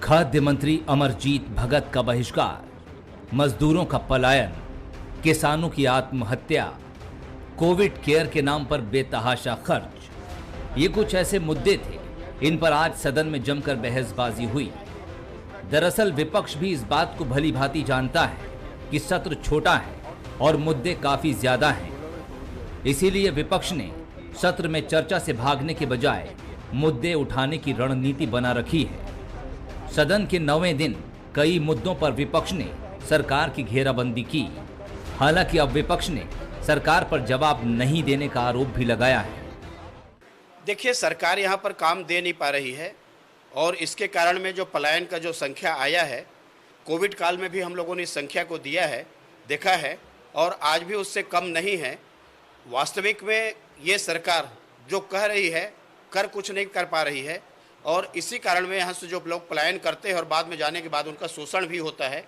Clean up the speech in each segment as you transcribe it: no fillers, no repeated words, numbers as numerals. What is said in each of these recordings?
खाद्य मंत्री अमरजीत भगत का बहिष्कार, मजदूरों का पलायन, किसानों की आत्महत्या, कोविड केयर के नाम पर बेतहाशा खर्च, ये कुछ ऐसे मुद्दे थे इन पर आज सदन में जमकर बहसबाजी हुई। दरअसल विपक्ष भी इस बात को भली भांति जानता है कि सत्र छोटा है और मुद्दे काफी ज्यादा हैं। इसीलिए विपक्ष ने सत्र में चर्चा से भागने के बजाय मुद्दे उठाने की रणनीति बना रखी है। सदन के 9वें दिन कई मुद्दों पर विपक्ष ने सरकार की घेराबंदी की। हालांकि अब विपक्ष ने सरकार पर जवाब नहीं देने का आरोप भी लगाया है। देखिए, सरकार यहाँ पर काम दे नहीं पा रही है और इसके कारण में जो पलायन का जो संख्या आया है, कोविड काल में भी हम लोगों ने इस संख्या को देखा है और आज भी उससे कम नहीं है। वास्तविक में ये सरकार जो कह रही है कर कुछ नहीं कर पा रही है और इसी कारण में यहाँ से जो लोग पलायन करते हैं और बाद में जाने के बाद उनका शोषण भी होता है।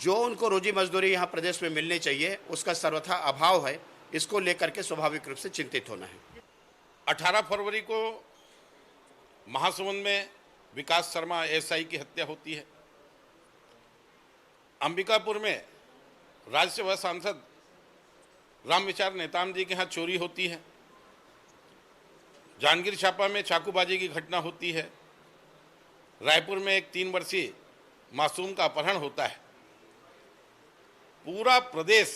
जो उनको रोजी मजदूरी यहाँ प्रदेश में मिलनी चाहिए उसका सर्वथा अभाव है। इसको लेकर के स्वाभाविक रूप से चिंतित होना है। 18 फरवरी को महासमुंद में विकास शर्मा एसआई की हत्या होती है। अंबिकापुर में राज्यसभा सांसद रामविचार नेताम जी के यहाँ चोरी होती है। जांजगीर चांपा में चाकूबाजी की घटना होती है। रायपुर में एक 3 वर्षीय मासूम का अपहरण होता है। पूरा प्रदेश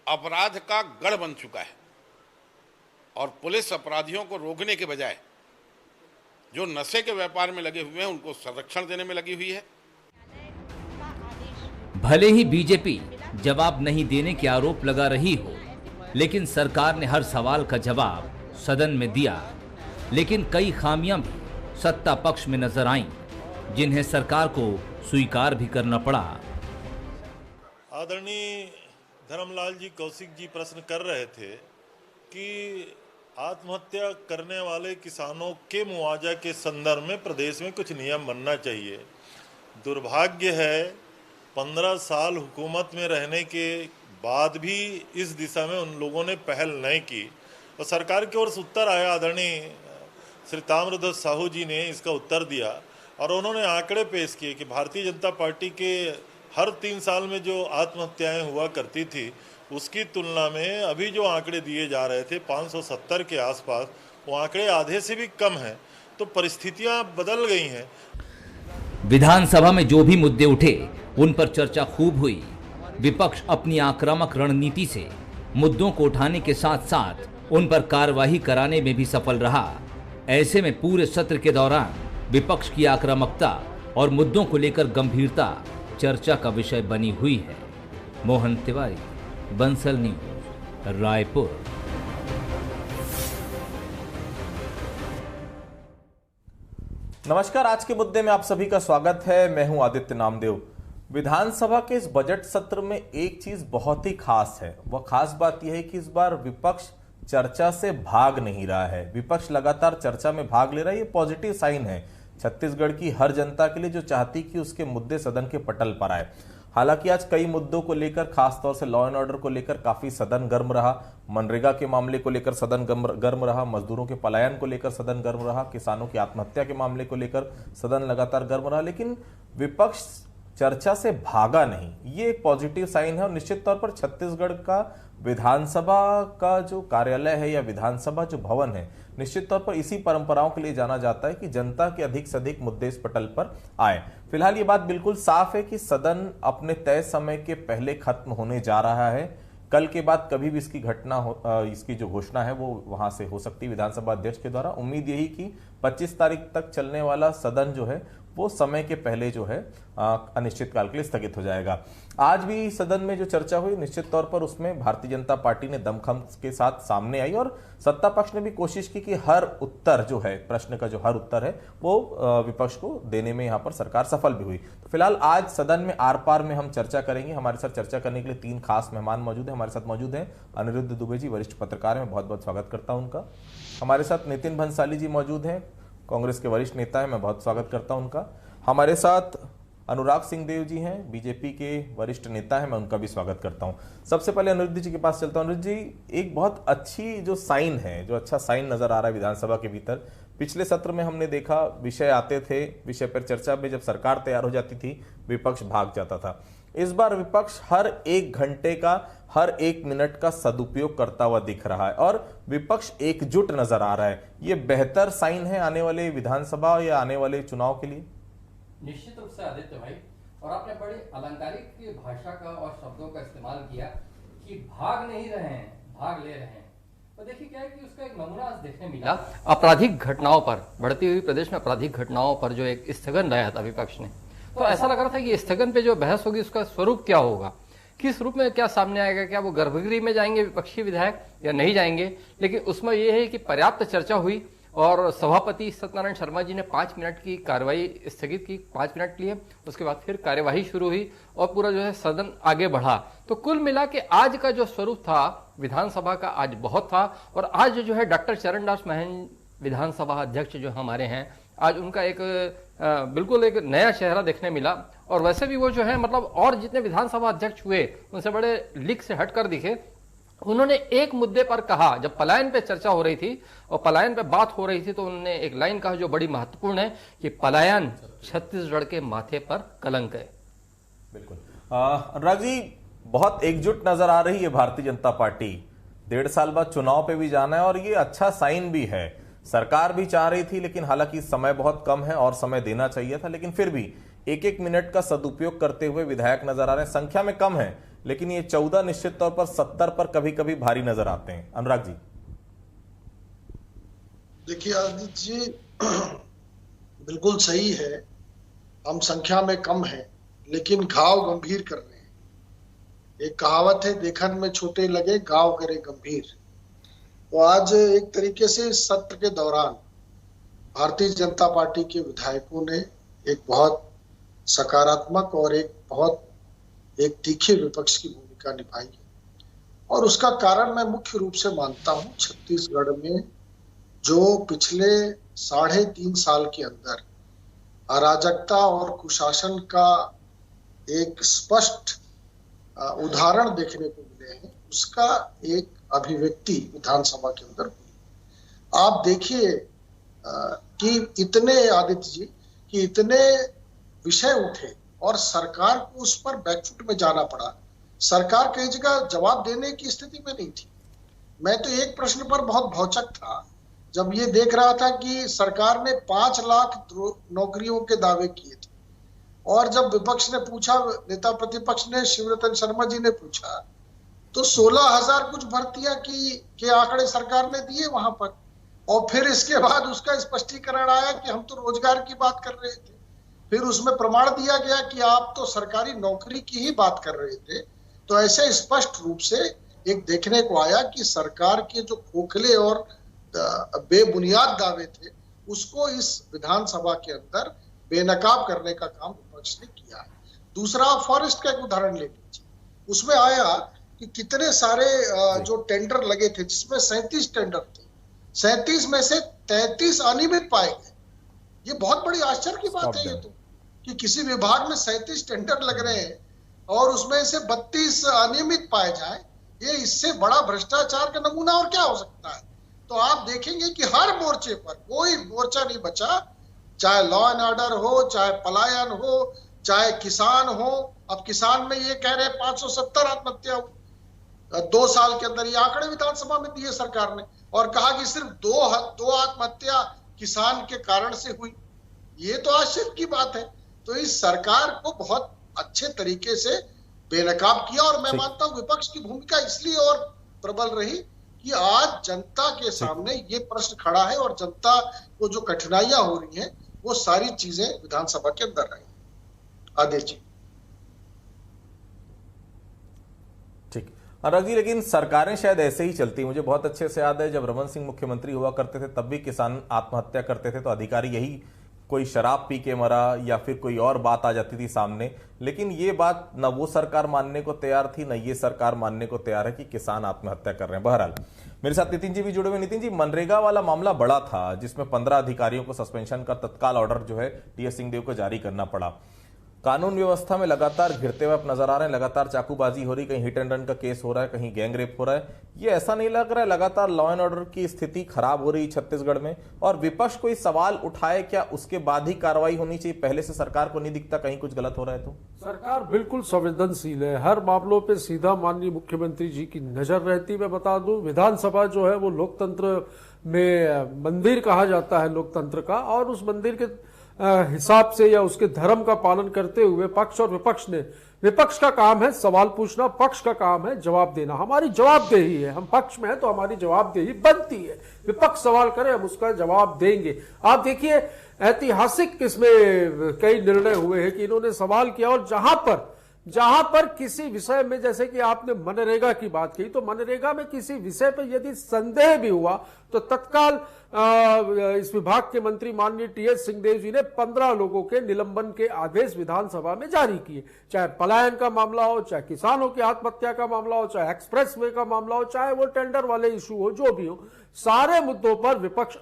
अपराध का गढ़ बन चुका है और पुलिस अपराधियों को रोकने के बजाय जो नशे के व्यापार में लगे हुए हैं उनको संरक्षण देने में लगी हुई है। भले ही बीजेपी जवाब नहीं देने के आरोप लगा रही हो, लेकिन सरकार ने हर सवाल का जवाब सदन में दिया। लेकिन कई खामियां भी सत्ता पक्ष में नजर आईं, जिन्हें सरकार को स्वीकार भी करना पड़ा। आदरणीय धर्मलाल जी कौशिक जी प्रश्न कर रहे थे कि आत्महत्या करने वाले किसानों के मुआवजा के संदर्भ में प्रदेश में कुछ नियम बनना चाहिए। दुर्भाग्य है 15 साल हुकूमत में रहने के बाद भी इस दिशा में उन लोगों ने पहल नहीं की और सरकार की ओर से उत्तर आया। आदरणीय श्री ताम्रध्वज साहू जी ने इसका उत्तर दिया और उन्होंने आंकड़े पेश किए कि भारतीय जनता पार्टी के हर 3 साल में जो आत्महत्याएं हुआ करती थी उसकी तुलना में अभी जो आंकड़े दिए जा रहे थे 570 के आसपास, वो आंकड़े आधे से भी कम हैं। तो परिस्थितियां बदल गई हैं। विधानसभा में जो भी मुद्दे उठे उन पर चर्चा खूब हुई। विपक्ष अपनी आक्रामक रणनीति से मुद्दों को उठाने के साथ साथ उन पर कार्यवाही कराने में भी सफल रहा। ऐसे में पूरे सत्र के दौरान विपक्ष की आक्रामकता और मुद्दों को लेकर गंभीरता चर्चा का विषय बनी हुई है। मोहन तिवारी, बंसल न्यूज, रायपुर। नमस्कार, आज के मुद्दे में आप सभी का स्वागत है। मैं हूं आदित्य नामदेव। विधानसभा के इस बजट सत्र में एक चीज बहुत ही खास है। वह खास बात यह है कि इस बार विपक्ष चर्चा से भाग नहीं रहा है। विपक्ष लगातार चर्चा में भाग ले रहा है। ये पॉजिटिव साइन है छत्तीसगढ़ की हर जनता के लिए, जो चाहती कि उसके मुद्दे सदन के पटल पर आए। हालांकि आज कई मुद्दों को लेकर, खासतौर से लॉ एंड ऑर्डर को लेकर काफी सदन गर्म रहा। मनरेगा के मामले को लेकर सदन गर्म रहा। मजदूरों के पलायन को लेकर सदन गर्म रहा। किसानों की आत्महत्या के मामले को लेकर सदन लगातार गर्म रहा। लेकिन विपक्ष चर्चा से भागा नहीं, ये एक पॉजिटिव साइन है। और निश्चित तौर पर छत्तीसगढ़ का विधानसभा का जो कार्यालय है या विधानसभा जो भवन है, निश्चित तौर पर इसी परंपराओं के लिए जाना जाता है कि जनता के अधिक से अधिक मुद्दे इस पटल पर आए। फिलहाल ये बात बिल्कुल साफ है कि सदन अपने तय समय के पहले खत्म होने जा रहा है। कल के बाद कभी भी इसकी इसकी जो घोषणा है वो वहां से हो सकती है विधानसभा अध्यक्ष के द्वारा। उम्मीद यही कि 25 तारीख तक चलने वाला सदन जो है वो समय के पहले जो है अनिश्चितकाल के लिए स्थगित हो जाएगा। आज भी सदन में जो चर्चा हुई, निश्चित तौर पर उसमें भारतीय जनता पार्टी ने दमखम के साथ सामने आई और सत्ता पक्ष ने भी कोशिश की कि हर उत्तर जो है, प्रश्न का जो हर उत्तर है वो विपक्ष को देने में यहाँ पर सरकार सफल भी हुई। तो फिलहाल आज सदन में आर पार में हम चर्चा करेंगे। हमारे साथ चर्चा करने के लिए 3 खास मेहमान मौजूद हैं। हमारे साथ मौजूद हैं अनिरुद्ध दुबे जी, वरिष्ठ पत्रकार हैं, मैं बहुत बहुत स्वागत करता हूं उनका। हमारे साथ नितिन भंसाली जी मौजूद हैं, कांग्रेस के वरिष्ठ नेता हैं, मैं बहुत स्वागत करता हूं उनका। हमारे साथ अनुराग सिंहदेव जी हैं, बीजेपी के वरिष्ठ नेता हैं, मैं उनका भी स्वागत करता हूं। सबसे पहले अनिरुद्ध जी के पास चलता हूं। अनिरुद्ध जी, एक बहुत अच्छी जो साइन है, जो अच्छा साइन नजर आ रहा है विधानसभा के भीतर, पिछले सत्र में हमने देखा विषय आते थे, विषय पर चर्चा में जब सरकार तैयार हो जाती थी विपक्ष भाग जाता था। इस बार विपक्ष हर 1 घंटे का, हर 1 मिनट का सदुपयोग करता हुआ दिख रहा है और विपक्ष एकजुट नजर आ रहा है। ये बेहतर साइन है आने वाले विधानसभा या आने वाले चुनाव के लिए? निश्चित रूप से आदित्य भाई, और आपने बड़ी अलंकारिक भाषा का और शब्दों का इस्तेमाल किया कि भाग नहीं रहे हैं, भाग ले रहे हैं। तो देखिए क्या है कि उसका एक नमूना आज देखने मिला आपराधिक घटनाओं पर, बढ़ती हुई प्रदेश में आपराधिक घटनाओं पर जो एक स्थगन लाया था विपक्ष ने। तो ऐसा लग रहा था कि स्थगन पे जो बहस होगी उसका स्वरूप क्या होगा, किस रूप में क्या सामने आएगा, क्या वो गर्भगृह में जाएंगे विपक्षी विधायक या नहीं जाएंगे। लेकिन उसमें यह है कि पर्याप्त चर्चा हुई और सभापति सत्यनारायण शर्मा जी ने 5 मिनट की कार्रवाई स्थगित की, 5 मिनट लिए, उसके बाद फिर कार्यवाही शुरू हुई और पूरा जो है सदन आगे बढ़ा। तो कुल मिला के आज का जो स्वरूप था विधानसभा का आज बहुत था। और आज जो है डॉक्टर चरणदास महंत विधानसभा अध्यक्ष जो हमारे हैं, आज उनका एक बिल्कुल एक नया चेहरा देखने मिला। और वैसे भी वो जो है मतलब और जितने विधानसभा अध्यक्ष हुए उनसे बड़े लीक से हटकर दिखे। उन्होंने एक मुद्दे पर कहा, जब पलायन पे चर्चा हो रही थी और पलायन पे बात हो रही थी, तो उन्होंने एक लाइन कहा जो बड़ी महत्वपूर्ण है कि पलायन छत्तीसगढ़ के माथे पर कलंक है। बिल्कुल। अनुराग जी, बहुत एकजुट नजर आ रही है भारतीय जनता पार्टी। 1.5 साल बाद चुनाव पे भी जाना है और ये अच्छा साइन भी है। सरकार भी चाह रही थी, लेकिन हालांकि समय बहुत कम है और समय देना चाहिए था, लेकिन फिर भी 1-1 मिनट का सदुपयोग करते हुए विधायक नजर आ रहे हैं। संख्या में कम है, लेकिन ये 14 निश्चित तौर पर 70 पर कभी कभी भारी नजर आते हैं। अनुराग जी, देखिए आदित्य जी, बिल्कुल सही है, हम संख्या में कम हैं लेकिन घाव गंभीर कर रहे हैं। एक कहावत है, देखन में छोटे लगे घाव करे गंभीर। तो आज एक तरीके से इस सत्र के दौरान भारतीय जनता पार्टी के विधायकों ने एक बहुत सकारात्मक और एक तीखे विपक्ष की भूमिका निभाई है। और उसका कारण मैं मुख्य रूप से मानता हूं, छत्तीसगढ़ में जो पिछले 3.5 साल के अंदर अराजकता और कुशासन का एक स्पष्ट उदाहरण देखने को मिले हैं, उसका एक अभिव्यक्ति विधानसभा के अंदर हुई। आप देखिए कि इतने, आदित्य जी, कि इतने विषय उठे और सरकार को उस पर बैकफुट में जाना पड़ा। सरकार कई जगह जवाब देने की स्थिति में नहीं थी। मैं तो एक प्रश्न पर बहुत भौचक था जब ये देख रहा था कि सरकार ने 5 लाख नौकरियों के दावे किए थे, और जब विपक्ष ने पूछा, नेता प्रतिपक्ष ने, शिवरतन शर्मा जी ने पूछा, तो 16,000 कुछ भर्तियां के आंकड़े सरकार ने दिए वहां पर। और फिर इसके बाद उसका स्पष्टीकरण आया कि हम तो रोजगार की बात कर रहे थे। फिर उसमें प्रमाण दिया गया कि आप तो सरकारी नौकरी की ही बात कर रहे थे। तो ऐसे स्पष्ट रूप से एक देखने को आया कि सरकार के जो खोखले और बेबुनियाद दावे थे, उसको इस विधानसभा के अंदर बेनकाब करने का काम विपक्ष ने किया है। दूसरा, फॉरेस्ट का एक उदाहरण ले लीजिए। उसमें आया कि कितने सारे जो टेंडर लगे थे, जिसमें 37 टेंडर थे, 37 में से 33 अनियमित पाए गए। ये बहुत बड़ी आश्चर्य की बात है ये तो, कि किसी विभाग में 37 टेंडर लग रहे हैं और उसमें से 32 अनियमित पाए जाए। ये इससे बड़ा भ्रष्टाचार का नमूना और क्या हो सकता है। तो आप देखेंगे कि हर मोर्चे पर कोई मोर्चा नहीं बचा, चाहे लॉ एंड ऑर्डर हो, चाहे पलायन हो, चाहे किसान हो। अब किसान में ये कह रहे हैं 570 आत्महत्या 2 साल के अंदर, ये आंकड़े विधानसभा में दिए सरकार ने, और कहा कि सिर्फ 2 आत्महत्या किसान के कारण से हुई। ये तो आश्चर्य की बात है। तो इस सरकार को बहुत अच्छे तरीके से बेनकाब किया, और मैं मानता हूं विपक्ष की भूमिका इसलिए और प्रबल रही कि आज जनता के सामने ये प्रश्न खड़ा है और जनता को जो कठिनाइयां हो रही हैं वो सारी चीजें विधानसभा के अंदर रही। आदेश जी। ठीक अनुराग जी, लेकिन सरकारें शायद ऐसे ही चलती। मुझे बहुत अच्छे से याद है जब रमन सिंह मुख्यमंत्री हुआ करते थे तब भी किसान आत्महत्या करते थे तो अधिकारी यही, कोई शराब पी के मरा या फिर कोई और बात आ जाती थी सामने। लेकिन ये बात न वो सरकार मानने को तैयार थी, न ये सरकार मानने को तैयार है कि किसान आत्महत्या कर रहे हैं। बहरहाल मेरे साथ नितिन जी भी जुड़े हुए। नितिन जी, मनरेगा वाला मामला बड़ा था जिसमें 15 अधिकारियों को सस्पेंशन का तत्काल ऑर्डर जो है टीएस सिंहदेव को जारी करना पड़ा। कानून व्यवस्था में लगातार घिरते हुए आप नजर आ रहे हैं, लगातार चाकूबाजी हो रही, कहीं हिट एंड रन का केस हो रहा है, कहीं गैंग रेप हो रहा है। ये ऐसा नहीं लग रहा है लगातार लॉ एंड ऑर्डर की स्थिति खराब हो रही है छत्तीसगढ़ में? और विपक्ष कोई सवाल उठाए क्या उसके बाद ही कार्रवाई होनी चाहिए? पहले से सरकार को नहीं दिखता कहीं कुछ गलत हो रहा है तो? सरकार बिल्कुल संवेदनशील है, हर मामलों पे सीधा माननीय मुख्यमंत्री जी की नजर रहती। मैं बता दूं, विधानसभा जो है वो लोकतंत्र में मंदिर कहा जाता है लोकतंत्र का, और उस मंदिर के हिसाब से या उसके धर्म का पालन करते हुए पक्ष और विपक्ष का काम है सवाल पूछना, पक्ष का काम है जवाब देना। हमारी जवाबदेही है, हम पक्ष में हैं तो हमारी जवाबदेही बनती है। विपक्ष सवाल करे, हम उसका जवाब देंगे। आप देखिए, ऐतिहासिक इसमें कई निर्णय हुए हैं कि इन्होंने सवाल किया, और जहां पर किसी विषय में, जैसे कि आपने मनरेगा की बात की, तो मनरेगा में किसी विषय पर यदि संदेह भी हुआ तो तत्काल इस विभाग के मंत्री माननीय टीएस सिंहदेव जी ने 15 लोगों के निलंबन के आदेश विधानसभा में जारी किए। चाहे पलायन का मामला हो, चाहे किसानों की आत्महत्या का मामला हो, चाहे एक्सप्रेस वे का मामला हो, चाहे वो टेंडर वाले इशू हो, जो भी हो, सारे मुद्दों पर विपक्ष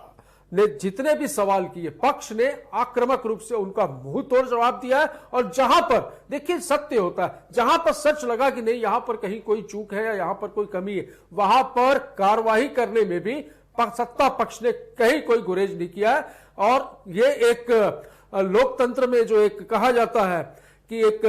ने जितने भी सवाल किए, पक्ष ने आक्रामक रूप से उनका मुंह तोड़ जवाब दिया है। और जहां पर देखिए सत्य होता है, जहां पर सच लगा कि नहीं यहां पर कहीं कोई चूक है या यहां पर कोई कमी है, वहां पर कार्रवाई करने में भी सत्ता पक्ष ने कहीं कोई गुरेज नहीं किया है। और ये एक लोकतंत्र में जो एक कहा जाता है कि एक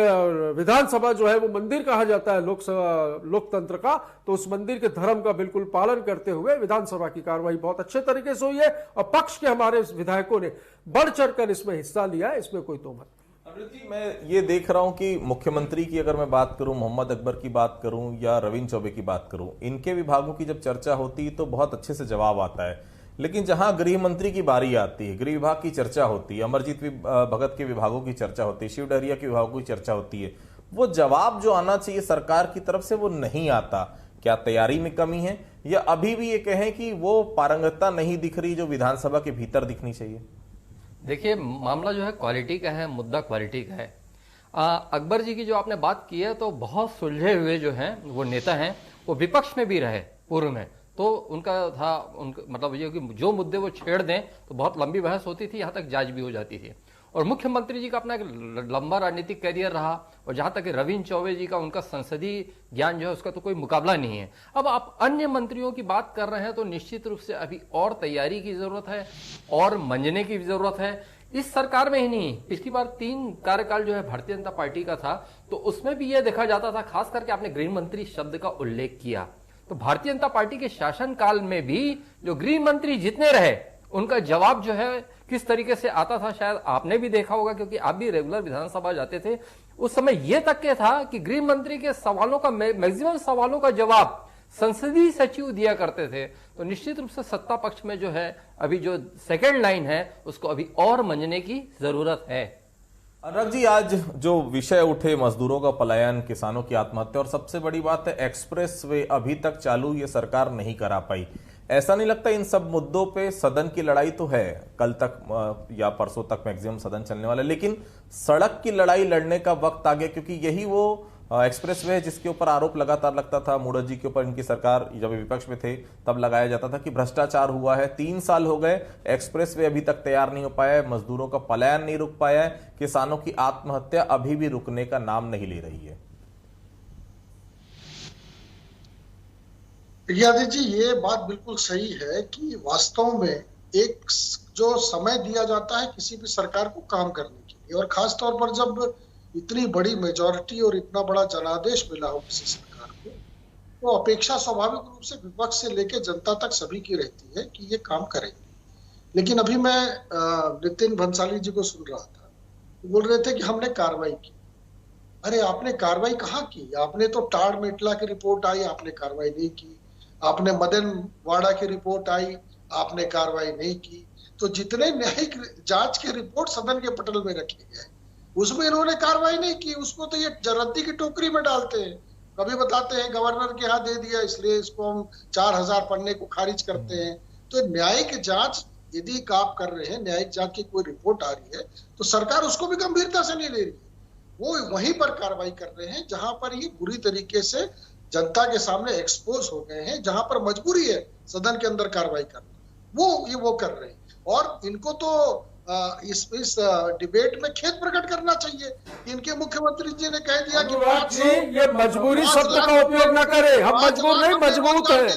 विधानसभा जो है वो मंदिर कहा जाता है लोकतंत्र का, तो उस मंदिर के धर्म का बिल्कुल पालन करते हुए विधानसभा की कार्रवाई बहुत अच्छे तरीके से हुई है, और पक्ष के हमारे विधायकों ने बढ़ चढ़कर इसमें हिस्सा लिया है, इसमें कोई तोहमत। अमृत जी, मैं ये देख रहा हूं कि मुख्यमंत्री की अगर मैं बात करूं, मोहम्मद अकबर की बात करूं या रविंद्र चौबे की बात करूं, इनके विभागों की जब चर्चा होती है तो बहुत अच्छे से जवाब आता है। लेकिन जहां गृह मंत्री की बारी आती है, गृह विभाग की चर्चा होती है, अमरजीत भगत के विभागों की चर्चा होती है, शिव डहरिया के विभागों की चर्चा होती है, वो जवाब जो आना चाहिए सरकार की तरफ से वो नहीं आता। क्या तैयारी में कमी है, या अभी भी ये कहें कि वो पारंगतता नहीं दिख रही जो विधानसभा के भीतर दिखनी चाहिए? देखिए, मामला जो है क्वालिटी का है, मुद्दा क्वालिटी का है। अकबर जी की जो आपने बात की है, तो बहुत सुलझे हुए जो हैं वो नेता हैं, वो विपक्ष में भी रहे पूर्व में, तो उनका था मतलब ये कि जो मुद्दे वो छेड़ दें तो बहुत लंबी बहस होती थी, यहाँ तक जांच भी हो जाती थी। और मुख्यमंत्री जी का अपना एक लंबा राजनीतिक कैरियर रहा, और जहां तक रविंद्र चौबे जी का उनका संसदीय ज्ञान जो है उसका तो कोई मुकाबला नहीं है। अब आप अन्य मंत्रियों की बात कर रहे हैं तो निश्चित रूप से अभी और तैयारी की जरूरत है, और मंजने की जरूरत है। इस सरकार में ही नहीं, पिछली बार 3 कार्यकाल जो है भारतीय जनता पार्टी का था, तो उसमें भी यह देखा जाता था, खास करके आपने गृह मंत्री शब्द का उल्लेख किया, तो भारतीय जनता पार्टी के शासनकाल में भी जो गृह मंत्री जितने रहे उनका जवाब जो है किस तरीके से आता था, शायद आपने भी देखा होगा, क्योंकि आप भी रेगुलर विधानसभा जाते थे। उस समय यह तक के था कि गृह मंत्री के सवालों का मैक्सिमम सवालों का जवाब संसदीय सचिव दिया करते थे। तो निश्चित रूप से सत्ता पक्ष में जो है अभी जो सेकेंड लाइन है उसको अभी और मंजने की जरूरत है। अनुराग जी, आज जो विषय उठे, मजदूरों का पलायन, किसानों की आत्महत्या, और सबसे बड़ी बात है एक्सप्रेस वे अभी तक चालू ये सरकार नहीं करा पाई। ऐसा नहीं लगता इन सब मुद्दों पे सदन की लड़ाई तो है, कल तक या परसों तक मैक्सिमम सदन चलने वाला है, लेकिन सड़क की लड़ाई लड़ने का वक्त आ गया, क्योंकि यही वो एक्सप्रेस वे है जिसके ऊपर आरोप लगातार लगता था। मूडा जी के ऊपर इनकी सरकार जब विपक्ष में थे तब लगाया जाता था कि भ्रष्टाचार हुआ है। 3 साल हो गए, एक्सप्रेस वे अभी तक तैयार नहीं हो पाया है, मजदूरों का पलायन नहीं रुक पाया है, किसानों की आत्महत्या अभी भी रुकने का नाम नहीं ले रही है। यादव जी, ये बात बिल्कुल सही है कि वास्तव में एक जो समय दिया जाता है किसी भी सरकार को काम करने के लिए, और खास तौर पर जब इतनी बड़ी मेजॉरिटी और इतना बड़ा जनादेश मिला हो किसी सरकार को, तो अपेक्षा स्वाभाविक रूप से विपक्ष से लेकर जनता तक सभी की रहती है कि ये काम करेंगे। लेकिन अभी मैं नितिन भंसाली जी को सुन रहा था, बोल रहे थे कि हमने कार्रवाई की। अरे आपने कार्रवाई कहाँ की? आपने तो टाड़ मेटला की रिपोर्ट आई, आपने कार्रवाई नहीं की। आपने मदन वाड़ा की रिपोर्ट आई, आपने कार्रवाई नहीं की। तो जितने न्यायिक जांच की रिपोर्ट सदन के पटल में रखे गए उसमें इन्होंने कार्रवाई नहीं की। उसको तो ये रद्दी की टोकरी में डालते हैं, कभी बताते हैं गवर्नर के हाथ दे दिया इसलिए इसको हम 4000 पन्ने को खारिज करते हैं। तो न्यायिक जांच यदि आप कर रहे हैं, न्यायिक जांच की कोई रिपोर्ट आ रही है तो सरकार उसको भी गंभीरता से नहीं ले रही है। वो वहीं पर कार्रवाई कर रहे हैं जहां पर ये बुरी तरीके से जनता के सामने एक्सपोज हो गए हैं, जहां पर मजबूरी है सदन के अंदर कार्रवाई करना, वो कर रहे हैं। और इनको तो इस डिबेट में खेद प्रकट करना चाहिए कि इनके मुख्यमंत्री जी ने कह दिया कि जी ये मजबूरी शब्द का उपयोग न करें। हम मजबूर नहीं, मजबूत है,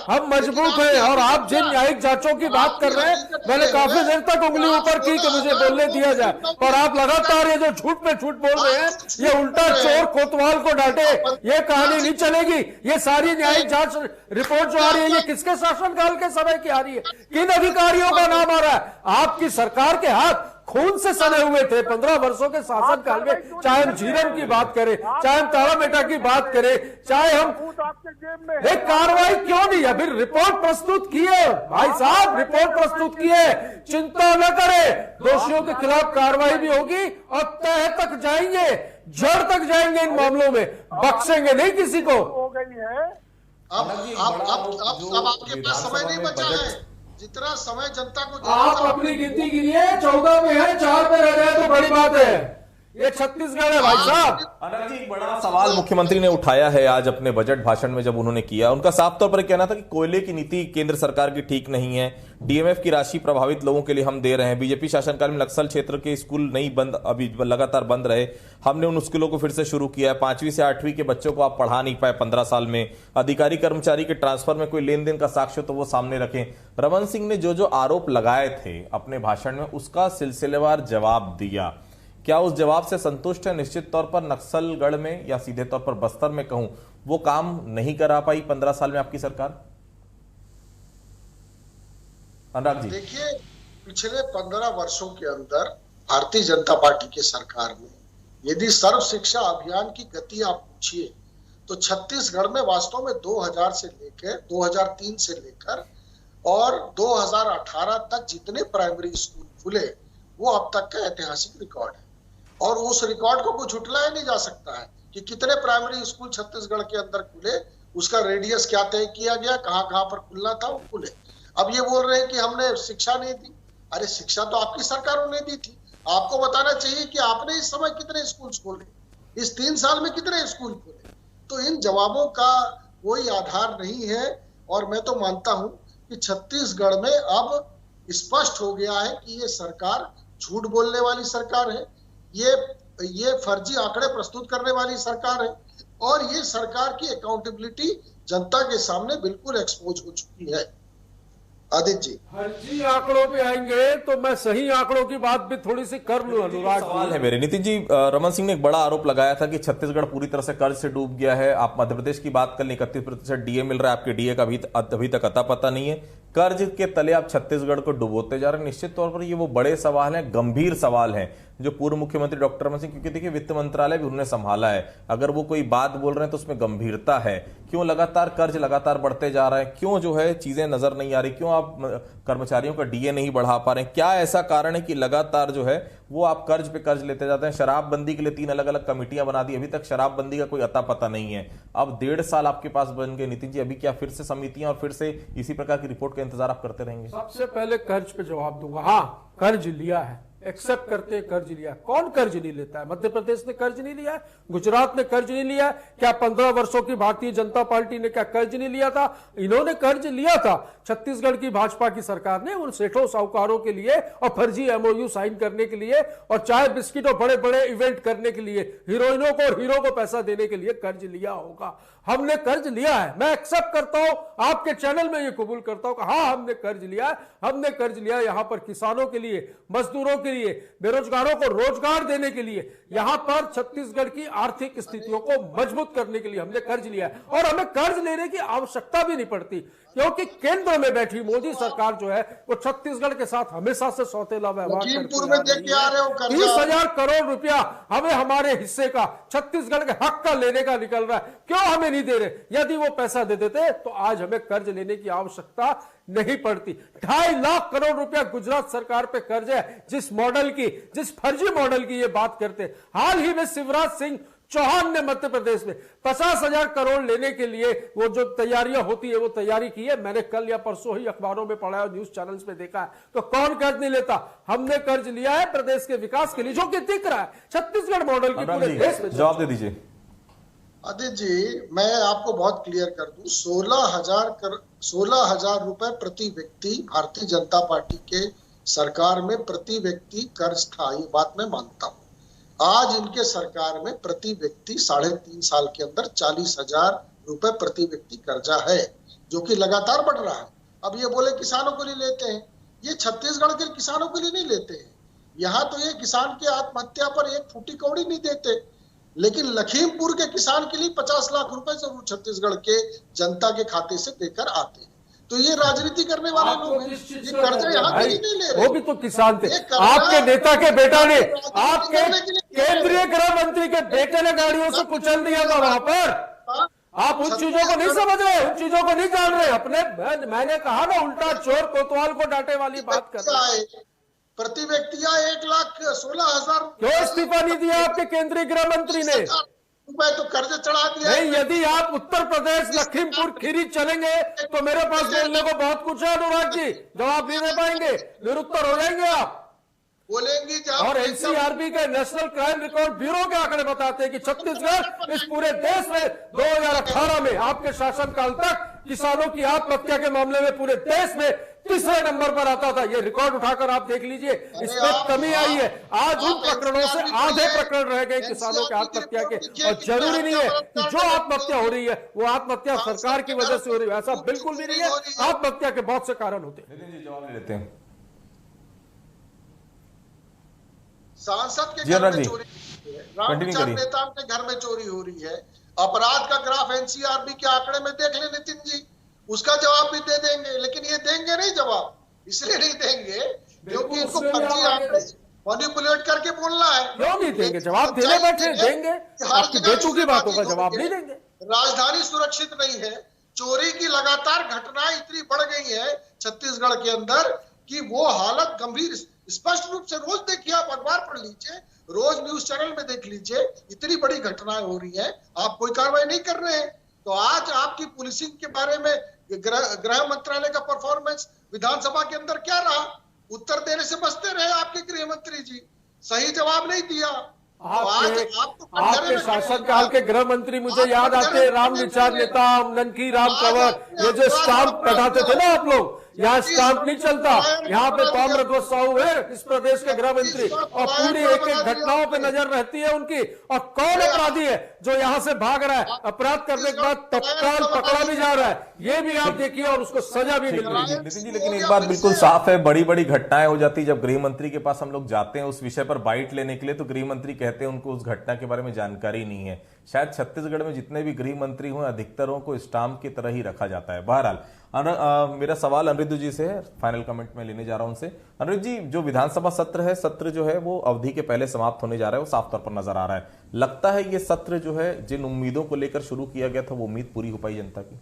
हम मजबूत हैं। और आप जिन न्यायिक जांचों की बात कर रहे हैं, मैंने काफी देर तक उंगली ऊपर की कि मुझे बोलने दिया जाए, और आप लगातार ये जो झूठ पे झूठ बोल रहे हैं, ये उल्टा चोर कोतवाल को डांटे, ये कहानी नहीं चलेगी। ये सारी न्यायिक जांच रिपोर्ट जो आ रही है, ये किसके शासनकाल के समय की आ रही है? किन अधिकारियों का नाम आ रहा है? आपकी सरकार के हाथ खून से सने हुए थे 15 वर्षों के शासनकाल में। चाहे हम झीरम की बात करें, चाहे हम तारामेटा की बात करें, चाहे हम एक कार्रवाई क्यों नहीं? अभी रिपोर्ट प्रस्तुत की है भाई साहब, रिपोर्ट प्रस्तुत की है, चिंता न करें, दोषियों के खिलाफ कार्रवाई भी होगी और तह तक जाएंगे, जड़ तक जाएंगे इन मामलों में, बख्शेंगे नहीं किसी को। हो गई है अब आपके पास समय नहीं बचा है। जितना समय जनता को आप अपनी गिनती गिनिए, 14 में है, 4 पे रह गए तो बड़ी बात है। ये छत्तीसगढ़ है भाई साहब। अनंत जी, एक बड़ा सवाल मुख्यमंत्री ने उठाया है आज अपने बजट भाषण में जब उन्होंने किया। उनका साफ तौर पर कहना था कि कोयले की नीति केंद्र सरकार की ठीक नहीं है, डीएमएफ की राशि प्रभावित लोगों के लिए हम दे रहे हैं। बीजेपी शासनकाल में नक्सल क्षेत्र के स्कूल नहीं बंद, अभी लगातार बंद रहे, हमने उन स्कूलों को फिर से शुरू किया है। 5वीं से 8वीं के बच्चों को आप पढ़ा नहीं पाए 15 साल में। अधिकारी कर्मचारी के ट्रांसफर में कोई लेन देन का साक्ष्य तो वो सामने रखें। रमन सिंह ने जो जो आरोप लगाए थे अपने भाषण में, उसका सिलसिलेवार जवाब दिया। क्या उस जवाब से संतुष्ट है? निश्चित तौर पर नक्सलगढ़ में या सीधे तौर पर बस्तर में कहूं, वो काम नहीं करा पाई 15 साल में आपकी सरकार? अनुराग जी, देखिए, पिछले 15 वर्षों के अंदर भारतीय जनता पार्टी की सरकार में यदि सर्व शिक्षा अभियान की गति आप पूछिए तो छत्तीसगढ़ में वास्तव में 2000 से लेकर 2003 से लेकर और 2018 तक जितने प्राइमरी स्कूल खुले वो अब तक का ऐतिहासिक रिकॉर्ड है। और उस रिकॉर्ड को कुछ झुटलाया नहीं जा सकता है कि कितने प्राइमरी स्कूल छत्तीसगढ़ के अंदर खुले, उसका रेडियस क्या तय किया गया, कहां कहां पर खुलना था, वो खुले। अब ये बोल रहे हैं कि हमने शिक्षा नहीं दी। अरे शिक्षा तो आपकी सरकारों ने दी थी। आपको बताना चाहिए कि आपने इस समय कितने स्कूल खोले, इस 3 साल में कितने स्कूल खोले। तो इन जवाबों का कोई आधार नहीं है। और मैं तो मानता हूं कि छत्तीसगढ़ में अब स्पष्ट हो गया है कि ये सरकार झूठ बोलने वाली सरकार है, ये फर्जी आंकड़े प्रस्तुत करने वाली सरकार है, और ये सरकार की अकाउंटेबिलिटी जनता के सामने बिल्कुल एक्सपोज हो चुकी है। आदित्य जी, फर्जी आंकड़ों पे आएंगे तो मैं सही आंकड़ों की बात भी थोड़ी सी कर लूं। अनुराग, सवाल है मेरे। नितिन जी, रमन सिंह ने एक बड़ा आरोप लगाया था कि छत्तीसगढ़ पूरी तरह से कर्ज से डूब गया है। आप मध्य प्रदेश की बात कर लें, 31% डीए मिल रहा है, आपके डीए का अभी तक अता पता नहीं है। कर्ज के तले आप छत्तीसगढ़ को डुबोते जा रहे हैं। निश्चित तौर पर ये वो बड़े सवाल हैं, गंभीर सवाल हैं, जो पूर्व मुख्यमंत्री डॉक्टर रमन सिंह, क्योंकि देखिए वित्त मंत्रालय भी उन्होंने संभाला है, अगर वो कोई बात बोल रहे हैं तो उसमें गंभीरता है। क्यों लगातार कर्ज लगातार बढ़ते जा रहे हैं? क्यों जो है चीजें नजर नहीं आ रही? क्यों आप कर्मचारियों का डीए नहीं बढ़ा पा रहे हैं? क्या ऐसा कारण है कि लगातार जो है वो आप कर्ज पे कर्ज लेते जाते हैं? शराबबंदी के लिए 3 अलग अलग कमेटियां बना दी, अभी तक शराबबंदी का कोई अता पता नहीं है। अब 1.5 साल आपके पास बन गए नितिन जी, अभी क्या फिर से समितियां और फिर से इसी प्रकार की रिपोर्ट का इंतजार आप करते रहेंगे? सबसे पहले कर्ज पे जवाब दूंगा। हाँ, कर्ज लिया है, एक्सेप्ट करते हैं, कर्ज लिया। कौन कर्ज नहीं लेता है? मध्य प्रदेश ने कर्ज नहीं लिया है, गुजरात ने कर्ज नहीं लिया है क्या? 15 वर्षों की भारतीय जनता पार्टी ने क्या कर्ज नहीं लिया था? इन्होंने कर्ज लिया था। छत्तीसगढ़ की भाजपा की सरकार ने उन सेठों साहूकारों के लिए और फर्जी एमओयू साइन करने के लिए और चाय बिस्किट और बड़े बड़े इवेंट करने के लिए हीरोइनों को और हीरो को पैसा देने के लिए कर्ज लिया होगा। हमने कर्ज लिया है, मैं एक्सेप्ट करता हूं, आपके चैनल में ये कबूल करता हूं कि हाँ हमने कर्ज लिया है। हमने कर्ज लिया यहां पर किसानों के लिए, मजदूरों के लिए, बेरोजगारों को रोजगार देने के लिए, यहां पर छत्तीसगढ़ की आर्थिक स्थितियों को मजबूत करने के लिए हमने कर्ज लिया है। और हमें कर्ज लेने की आवश्यकता भी नहीं पड़ती, क्योंकि केंद्र में बैठी मोदी सरकार जो है वो छत्तीसगढ़ के साथ हमेशा से सौतेला व्यवहार करती है। 30,000 करोड़ रुपया हमें हमारे हिस्से का, छत्तीसगढ़ के हक का लेने का निकल रहा है। क्यों हमें नहीं दे रहे? यदि वो पैसा दे देते तो आज हमें कर्ज लेने की आवश्यकता नहीं पड़ती। 2.5 लाख करोड़ रुपया गुजरात सरकार पे कर्ज है, जिस मॉडल की, जिस फर्जी मॉडल की ये बात करते। हाल ही में शिवराज सिंह चौहान ने मध्य प्रदेश में 50,000 करोड़ लेने के लिए वो जो तैयारियां होती है वो तैयारी की है। मैंने कल या परसों ही अखबारों में पढ़ा है, न्यूज चैनल्स में देखा है। तो कौन कर्ज नहीं लेता? हमने कर्ज लिया है प्रदेश के विकास के लिए, जो कि दिख रहा है छत्तीसगढ़ मॉडल की पूरे देश में। जवाब दे दीजिए आदित्य जी। मैं आपको बहुत क्लियर कर दूं, 16,000 रुपए प्रति व्यक्ति भारतीय जनता पार्टी के सरकार में प्रति व्यक्ति कर्ज था, ये बात मैं मानता हूं। आज इनके सरकार में प्रति व्यक्ति 3.5 साल के अंदर 40,000 रुपए प्रति व्यक्ति कर्जा है, जो कि लगातार बढ़ रहा है। अब ये बोले किसानों के लिए लेते हैं, ये छत्तीसगढ़ के किसानों के लिए नहीं लेते हैं। यहाँ तो ये किसान की आत्महत्या पर एक फूटी कौड़ी नहीं देते, लेकिन लखीमपुर के किसान के लिए 50 लाख रुपए जरूर छत्तीसगढ़ के जनता के खाते से देकर आते हैं। तो ये राजनीति करने वाले लोग हैं, ये कर्जा यहाँ के लिए नहीं ले रहे। वो भी तो किसान थे। आपके नेता के बेटा ने, आपके केंद्रीय गृह मंत्री के बेटे ने गाड़ियों से कुचल दिया था वहां पर। आप उन चीजों को नहीं समझ रहे, उन चीजों को नहीं जान रहे। अपने मैंने कहा ना, उल्टा चोर कोतवाल को डांटे वाली बात कर रहे हैं। प्रति व्यक्ति 1,16,000 क्यों इस्तीफा नहीं दिया आपके केंद्रीय गृह मंत्री ने? रुपए तो कर्ज चढ़ा दिया। नहीं, यदि आप उत्तर प्रदेश लखीमपुर खीरी चलेंगे तो मेरे पास बोलने को बहुत कुछ है अनुराग जी, जवाब नहीं दे पाएंगे, निरुत्तर हो जाएंगे आप। बोलेंगी और एनसीआरबी के नेशनल क्राइम रिकॉर्ड ब्यूरो के आंकड़े बताते हैं कि छत्तीसगढ़ इस पूरे देश में 2018 में आपके शासनकाल तक किसानों की आत्महत्या के मामले में पूरे देश में तीसरे नंबर पर आता था। ये रिकॉर्ड उठाकर आप देख लीजिए, इसमें कमी आई है। आज उन प्रकरणों से आधे प्रकरण रह गए किसानों के आत्महत्या के। और जरूरी नहीं है कि जो आत्महत्या हो रही है वो आत्महत्या सरकार की वजह से हो रही है, ऐसा बिल्कुल भी नहीं है। आत्महत्या के बहुत से कारण होते हैं। जवाब ले लेते हैं। सांसद के घर में चोरी, रामविचार नेता के घर में चोरी हो रही है। अपराध का ग्राफ एनसीआरबी के आंकड़े में देख ले नितिन जी, उसका जवाब भी दे देंगे, लेकिन ये देंगे नहीं जवाब। इसलिए नहीं देंगे क्योंकि इनको फर्जी आंकड़े मैनिपुलेट करके बोलना है। क्यों नहीं देंगे? जवाब देने बैठे, देंगे। आपकी बेचूकी बातों का जवाब नहीं देंगे। राजधानी सुरक्षित नहीं है, चोरी की लगातार घटनाएं इतनी बढ़ गई है छत्तीसगढ़ के अंदर कि वो हालत गंभीर, स्पष्ट रूप से रोज देखिए, आप अखबार पढ़ लीजिए, रोज न्यूज चैनल में देख लीजिए, इतनी बड़ी घटनाएं हो रही है, आप कोई कार्रवाई नहीं कर रहे हैं। तो आज आपकी पुलिसिंग के बारे में गृह मंत्रालय का परफॉर्मेंस विधानसभा के अंदर क्या रहा? उत्तर देने से बचते रहे आपके गृह मंत्री जी, सही जवाब नहीं दिया। आपके शासनकाल के गृह मंत्री मुझे याद आते हैं, राम विचार नेता, ननकी राम कंवर, ये जो स्टाम्प कटाते थे ना आप लोग, यहाँ स्टाम्प नहीं चलता, यहाँ पे ताम्रध्वज साहू है इस प्रदेश के गृह मंत्री, और पूरी एक एक घटनाओं पे नजर रहती है उनकी। और कौन अपराधी है जो यहाँ से भाग रहा है, अपराध करने के बाद तत्काल पकड़ा भी जा रहा है, ये भी आप देखिए, और उसको सजा भी मिल रही है। नितिन जी, लेकिन एक बात बिल्कुल साफ है, बड़ी बड़ी घटनाएं हो जाती। जब गृह मंत्री के पास हम लोग जाते हैं उस विषय पर बाइट लेने के लिए, तो गृह मंत्री कहते हैं उनको उस घटना के बारे में जानकारी नहीं है। शायद छत्तीसगढ़ में जितने भी गृह मंत्री हुए अधिकतरों को स्टाम्प की तरह ही रखा जाता है। बहरहाल मेरा सवाल अनिरुद्ध जी से है, फाइनल कमेंट में लेने जा रहा हूं उनसे। अनिरुद्ध जी, जो विधानसभा सत्र जो है वो अवधि के पहले समाप्त होने जा रहा है, वो साफ तौर पर नजर आ रहा है। लगता है ये सत्र जो है जिन उम्मीदों को लेकर शुरू किया गया था वो उम्मीद पूरी हो पाई जनता की?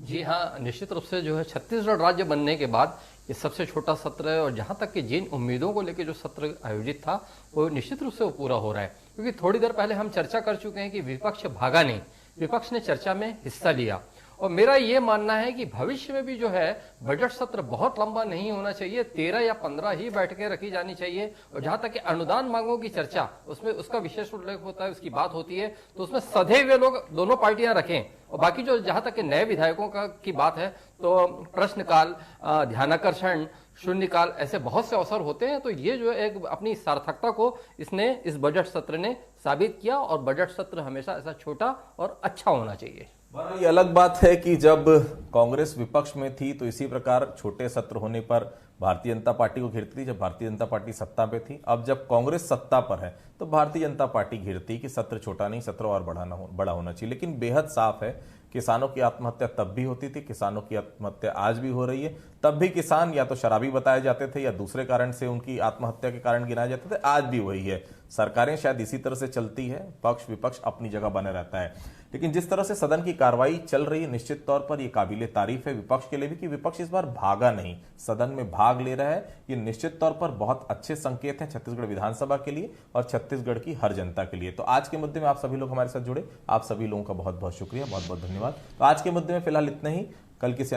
जी हाँ, निश्चित रूप से जो है छत्तीसगढ़ राज्य बनने के बाद ये सबसे छोटा सत्र है, और जहां तक कि जिन उम्मीदों को लेकर जो सत्र आयोजित था वो निश्चित रूप से वो पूरा हो रहा है। क्योंकि थोड़ी देर पहले हम चर्चा कर चुके हैं कि विपक्ष भागा नहीं, विपक्ष ने चर्चा में हिस्सा लिया। और मेरा ये मानना है कि भविष्य में भी जो है बजट सत्र बहुत लंबा नहीं होना चाहिए, 13 या 15 ही बैठकें रखी जानी चाहिए। और जहां तक कि अनुदान मांगों की चर्चा, उसमें उसका विशेष उल्लेख होता है, उसकी बात होती है, तो उसमें सधे हुए लोग दोनों पार्टियां रखें। और बाकी जो जहां तक कि नए विधायकों की बात है, तो प्रश्नकाल, ध्यानाकर्षण, शून्यकाल, ऐसे बहुत से अवसर होते हैं। तो ये जो एक अपनी सार्थकता को इस बजट सत्र ने साबित किया, और बजट सत्र हमेशा ऐसा छोटा और अच्छा होना चाहिए। ये अलग बात है कि जब कांग्रेस विपक्ष में थी तो इसी प्रकार छोटे सत्र होने पर भारतीय जनता पार्टी को घेरती थी, जब भारतीय जनता पार्टी सत्ता पे थी। अब जब कांग्रेस सत्ता पर है तो भारतीय जनता पार्टी घेरती कि सत्र छोटा नहीं, सत्र और बड़ा होना चाहिए। लेकिन बेहद साफ है, किसानों की आत्महत्या तब भी होती थी, किसानों की आत्महत्या आज भी हो रही है। तब भी किसान या तो शराबी बताए जाते थे या दूसरे कारण से उनकी आत्महत्या के कारण गिनाए जाते थे, आज भी वही है। सरकारें शायद इसी तरह से चलती है, पक्ष विपक्ष अपनी जगह बने रहता है। लेकिन जिस तरह से सदन की कार्रवाई चल रही है, निश्चित तौर पर यह काबिले तारीफ है विपक्ष के लिए भी कि विपक्ष इस बार भागा नहीं, सदन में भाग ले रहा है। ये निश्चित तौर पर बहुत अच्छे संकेत हैं छत्तीसगढ़ विधानसभा के लिए और छत्तीसगढ़ की हर जनता के लिए। तो आज के मुद्दे में आप सभी लोग हमारे साथ जुड़े, आप सभी लोगों का बहुत बहुत शुक्रिया, बहुत बहुत धन्यवाद। तो आज के मुद्दे में फिलहाल इतना ही। कल किसी